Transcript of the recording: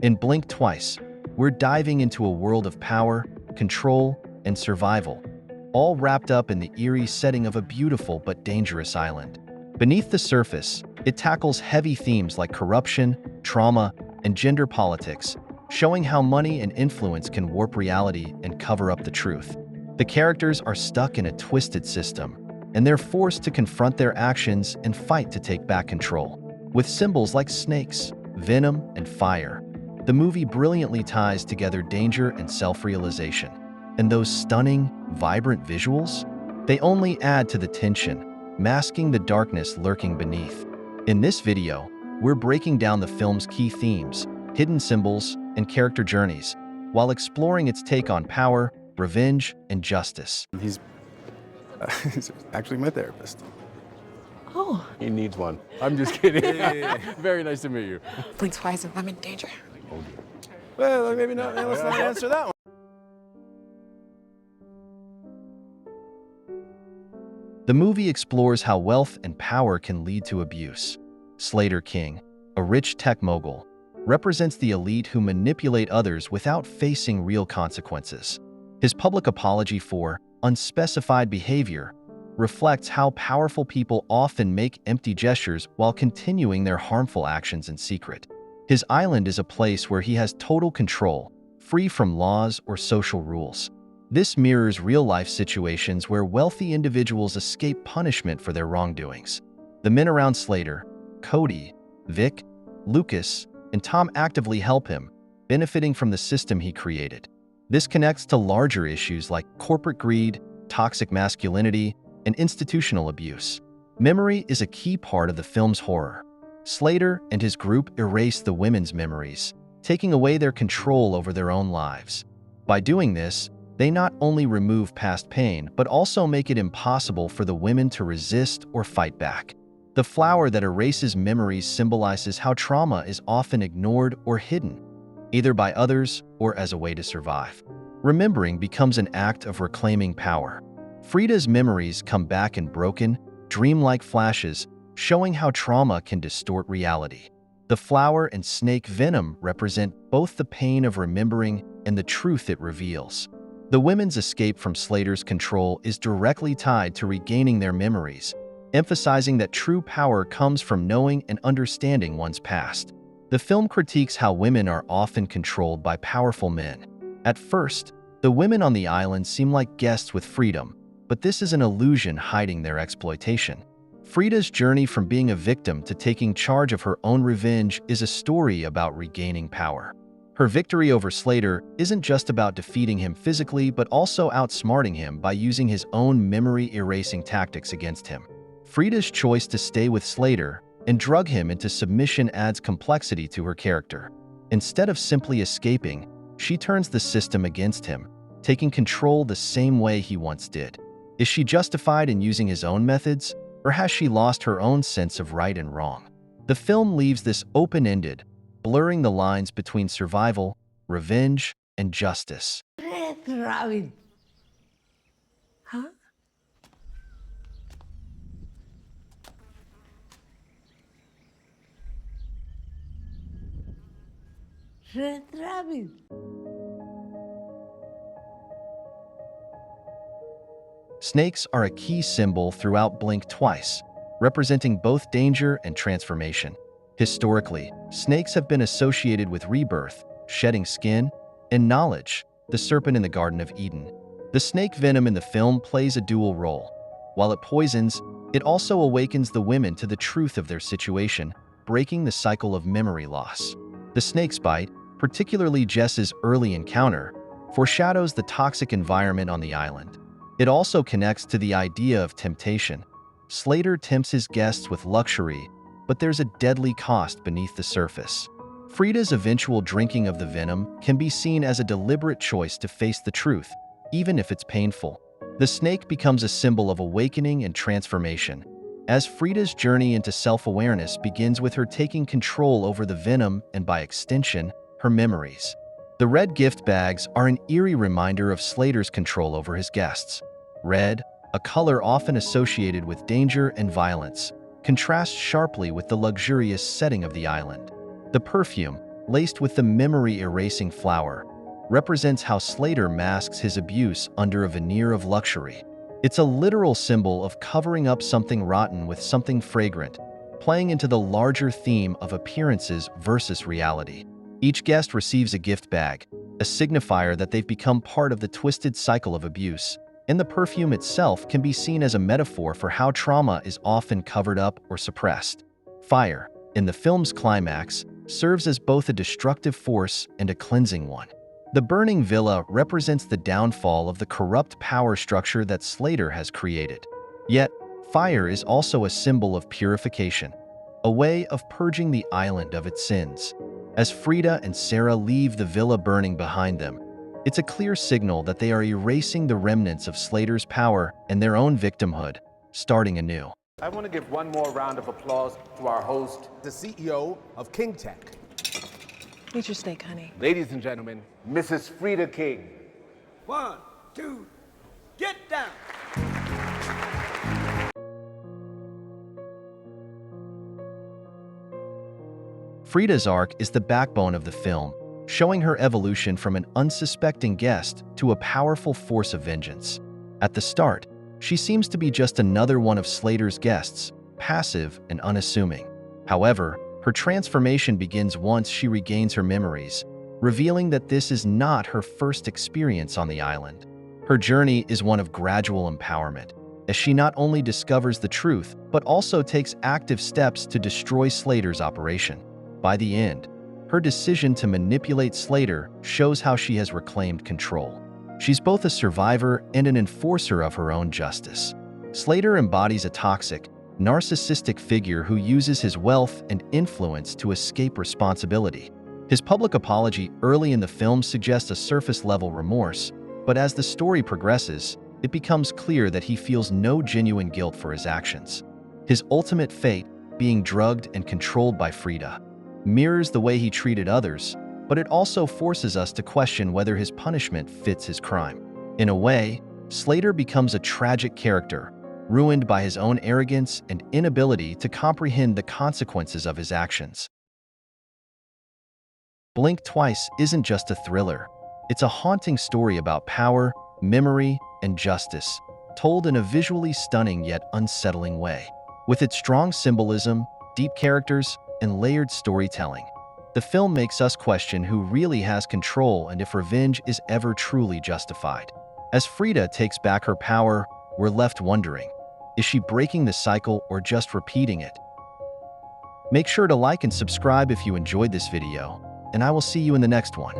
In Blink Twice, we're diving into a world of power, control, and survival, all wrapped up in the eerie setting of a beautiful but dangerous island. Beneath the surface, it tackles heavy themes like corruption, trauma, and gender politics, showing how money and influence can warp reality and cover up the truth. The characters are stuck in a twisted system, and they're forced to confront their actions and fight to take back control. With symbols like snakes, venom, and fire, the movie brilliantly ties together danger and self-realization. And those stunning, vibrant visuals? They only add to the tension, masking the darkness lurking beneath. In this video, we're breaking down the film's key themes, hidden symbols, and character journeys, while exploring its take on power, revenge, and justice. He's actually my therapist. Oh. He needs one. I'm just kidding. Very nice to meet you. Blink twice if I'm in danger. Well, maybe not. Let's not answer that one. The movie explores how wealth and power can lead to abuse. Slater King, a rich tech mogul, represents the elite who manipulate others without facing real consequences. His public apology for unspecified behavior reflects how powerful people often make empty gestures while continuing their harmful actions in secret. His island is a place where he has total control, free from laws or social rules. This mirrors real-life situations where wealthy individuals escape punishment for their wrongdoings. The men around Slater, Cody, Vic, Lucas, and Tom actively help him, benefiting from the system he created. This connects to larger issues like corporate greed, toxic masculinity, and institutional abuse. Memory is a key part of the film's horror. Slater and his group erase the women's memories, taking away their control over their own lives. By doing this, they not only remove past pain, but also make it impossible for the women to resist or fight back. The flower that erases memories symbolizes how trauma is often ignored or hidden, either by others or as a way to survive. Remembering becomes an act of reclaiming power. Frida's memories come back in broken, dreamlike flashes, showing how trauma can distort reality. The flower and snake venom represent both the pain of remembering and the truth it reveals. The women's escape from Slater's control is directly tied to regaining their memories, emphasizing that true power comes from knowing and understanding one's past. The film critiques how women are often controlled by powerful men. At first, the women on the island seem like guests with freedom, but this is an illusion hiding their exploitation. Frida's journey from being a victim to taking charge of her own revenge is a story about regaining power. Her victory over Slater isn't just about defeating him physically, but also outsmarting him by using his own memory-erasing tactics against him. Frida's choice to stay with Slater and drug him into submission adds complexity to her character. Instead of simply escaping, she turns the system against him, taking control the same way he once did. Is she justified in using his own methods, or has she lost her own sense of right and wrong? The film leaves this open-ended, blurring the lines between survival, revenge, and justice. Red rabbit. Huh? Red rabbit. Snakes are a key symbol throughout Blink Twice, representing both danger and transformation. Historically, snakes have been associated with rebirth, shedding skin, and knowledge, the serpent in the Garden of Eden. The snake venom in the film plays a dual role. While it poisons, it also awakens the women to the truth of their situation, breaking the cycle of memory loss. The snake's bite, particularly Jess's early encounter, foreshadows the toxic environment on the island. It also connects to the idea of temptation. Slater tempts his guests with luxury, but there's a deadly cost beneath the surface. Frida's eventual drinking of the venom can be seen as a deliberate choice to face the truth, even if it's painful. The snake becomes a symbol of awakening and transformation, as Frida's journey into self-awareness begins with her taking control over the venom and, by extension, her memories. The red gift bags are an eerie reminder of Slater's control over his guests. Red, a color often associated with danger and violence, contrasts sharply with the luxurious setting of the island. The perfume, laced with the memory-erasing flower, represents how Slater masks his abuse under a veneer of luxury. It's a literal symbol of covering up something rotten with something fragrant, playing into the larger theme of appearances versus reality. Each guest receives a gift bag, a signifier that they've become part of the twisted cycle of abuse, and the perfume itself can be seen as a metaphor for how trauma is often covered up or suppressed. Fire, in the film's climax, serves as both a destructive force and a cleansing one. The burning villa represents the downfall of the corrupt power structure that Slater has created. Yet, fire is also a symbol of purification, a way of purging the island of its sins. As Frida and Sarah leave the villa burning behind them, it's a clear signal that they are erasing the remnants of Slater's power and their own victimhood, starting anew. I want to give one more round of applause to our host, the CEO of King Tech. Eat your steak, honey. Ladies and gentlemen, Mrs. Frida King. 1, 2, get down! Frida's arc is the backbone of the film, showing her evolution from an unsuspecting guest to a powerful force of vengeance. At the start, she seems to be just another one of Slater's guests, passive and unassuming. However, her transformation begins once she regains her memories, revealing that this is not her first experience on the island. Her journey is one of gradual empowerment, as she not only discovers the truth, but also takes active steps to destroy Slater's operation. By the end, her decision to manipulate Slater shows how she has reclaimed control. She's both a survivor and an enforcer of her own justice. Slater embodies a toxic, narcissistic figure who uses his wealth and influence to escape responsibility. His public apology early in the film suggests a surface-level remorse, but as the story progresses, it becomes clear that he feels no genuine guilt for his actions. His ultimate fate, being drugged and controlled by Frida, mirrors the way he treated others, but it also forces us to question whether his punishment fits his crime. In a way, Slater becomes a tragic character, ruined by his own arrogance and inability to comprehend the consequences of his actions. Blink Twice isn't just a thriller. It's a haunting story about power, memory, and justice, told in a visually stunning yet unsettling way. With its strong symbolism, deep characters, and layered storytelling, the film makes us question who really has control and if revenge is ever truly justified. As Frida takes back her power, we're left wondering, is she breaking the cycle or just repeating it? Make sure to like and subscribe if you enjoyed this video, and I will see you in the next one.